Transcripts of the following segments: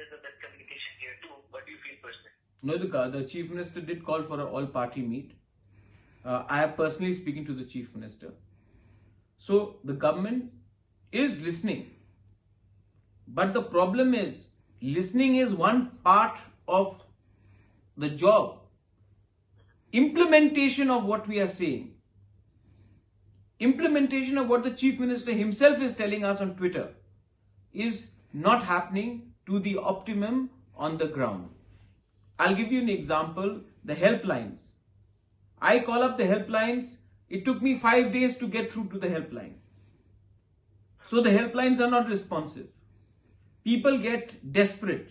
there is a miscommunication here too. What do you feel personally? No, the Chief Minister did call for an all-party meet. I am personally speaking to the Chief Minister. So the government is listening. But the problem is, listening is one part of the job. Implementation of what we are saying, implementation of what the Chief Minister himself is telling us on Twitter is not happening to the optimum on the ground. I'll give you an example, the helplines. I call up the helplines, it took me 5 days to get through to the helpline. So the helplines are not responsive. People get desperate.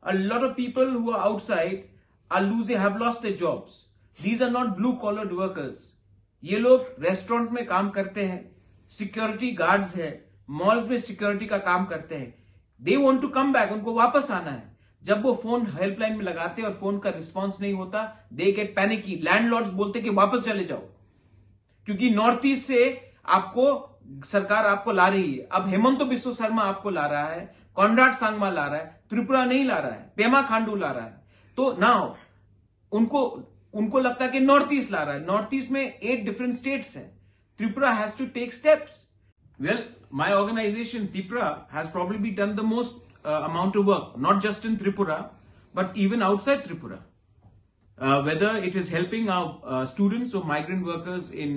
A lot of people who are outside have lost their jobs. These are not blue-collared workers. ये लोग restaurant में काम करते हैं, security guards है, malls में security का काम करते हैं. They want to come back, उनको वापस आना है. जब वो फोन हेल्पलाइन में लगाते हैं और फोन का रिस्पांस नहीं होता, they get panicky. लैंडलॉर्ड्स बोलते कि वापस चले जाओ, क्योंकि नॉर्थ ईस्ट से आपको सरकार आपको ला रही है. अब हेमंत बिस्व शर्मा आपको ला रहा है, कॉन्राड सांगमा ला रहा है, त्रिपुरा नहीं ला रहा है, पेमा खांडू ला रहा है. तो नाउ उनको लगता है कि नॉर्थ ईस्ट ला रहा है. नॉर्थ ईस्ट में 8 डिफरेंट स्टेट्स हैं. Tripura has to take steps. Well, my organization, Tripura, has probably done the most amount of work, not just in Tripura, but even outside Tripura. Whether it is helping our students or migrant workers in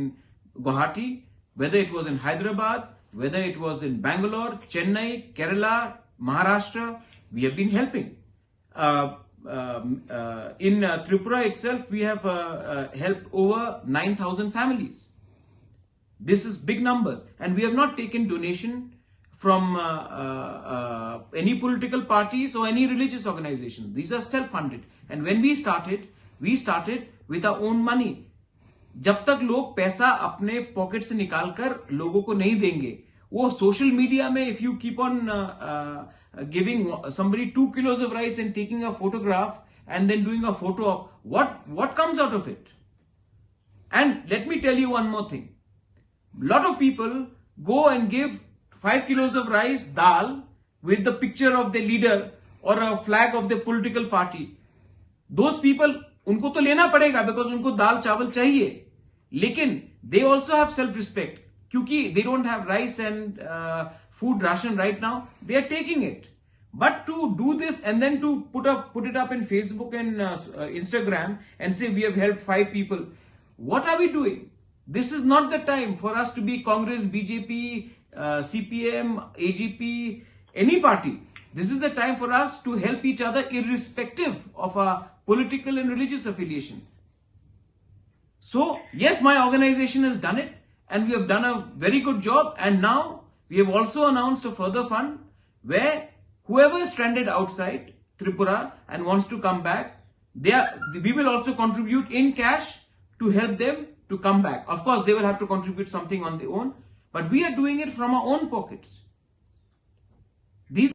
Guwahati, whether it was in Hyderabad, whether it was in Bangalore, Chennai, Kerala, Maharashtra, we have been helping. In Tripura itself, we have helped over 9,000 families. This is big numbers, and we have not taken donation from any political parties or any religious organization. These are self-funded, and when we started with our own money. जब तक लोग पैसा अपने pocket से निकालकर लोगों को नहीं देंगे, वो सोशल मीडिया में if you keep on giving somebody 2 kilos of rice and taking a photograph and then doing a photo op, what comes out of it? And let me tell you one more thing. Lot of people go and give 5 kilos of rice, dal, with the picture of the leader or a flag of the political party. Those people, उनको तो लेना पड़ेगा because उनको दाल चावल चाहिए. लेकिन they also have self-respect. क्योंकि they don't have rice and food ration right now, they are taking it. But to do this and then to put it up in Facebook and Instagram and say we have helped 5 people, what are we doing? This is not the time for us to be Congress, BJP, CPM, AGP, any party. This is the time for us to help each other irrespective of our political and religious affiliation. So, yes, my organization has done it and we have done a very good job, and now we have also announced a further fund where whoever is stranded outside Tripura and wants to come back, we will also contribute in cash to help them to come back. Of course, they will have to contribute something on their own, but we are doing it from our own pockets.